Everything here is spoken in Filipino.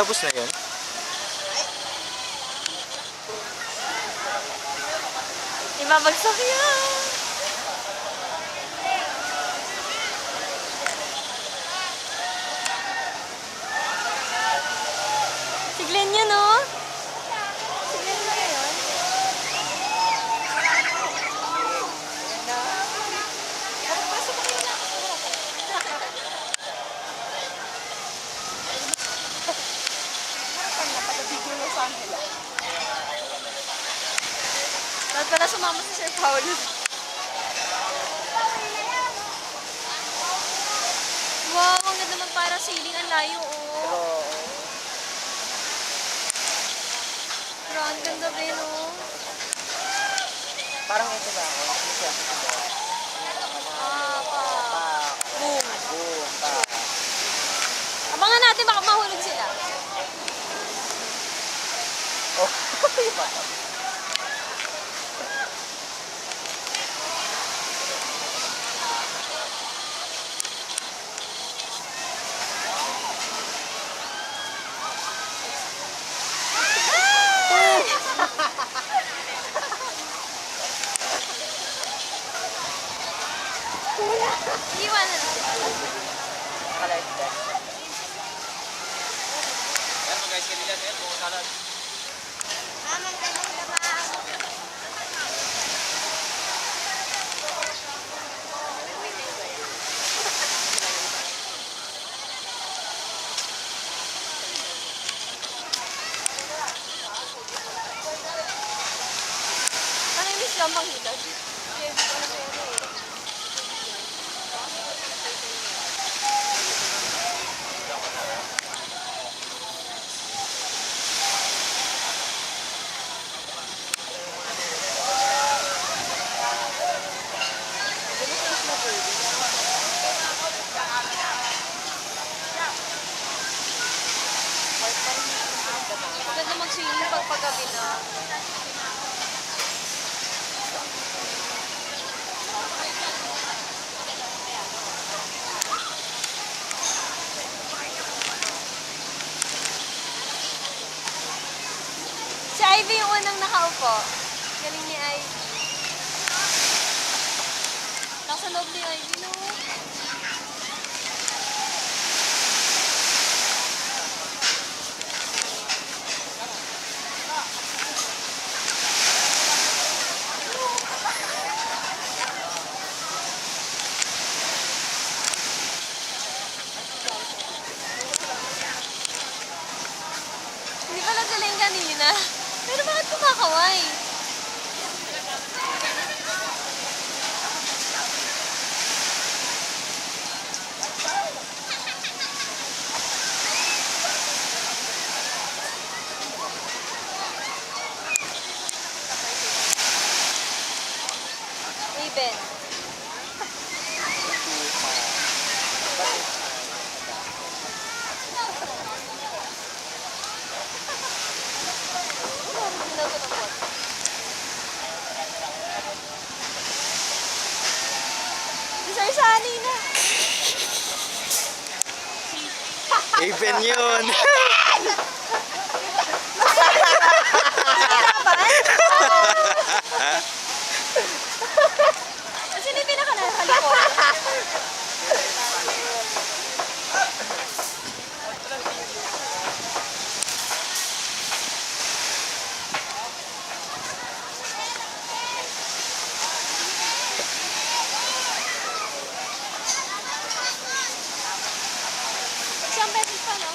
Tapos na yun? Ibabagsak yan! Siglan niya, no? Siglan niya yun? Dapat pala sumama si Sir Paulo. Wow, ang ganda naman para sailing. Ang layo, oh. Pero ang ganda din, oh. Parang ito na ako. Pa. Boom. Boom. Pa. Abangan natin, baka mahulog sila. Oh, iba. Iwan na lang. Nakalive deck. Yan mo guys, kanila yan. Buong salad. Ano yung Miss Lamang hilad? Maganda mag-swimming pag paggabi na. Si Ivy yung unang nakaupo. Galing ni Ivy. Nasa loob ni Ivy, no? Hindi pala galing kanina. Pero bakit kumakaway? Raven. Sir Sunny na. Even yun. Sino yung pinaka-nakalikot? Isang beses pa, no?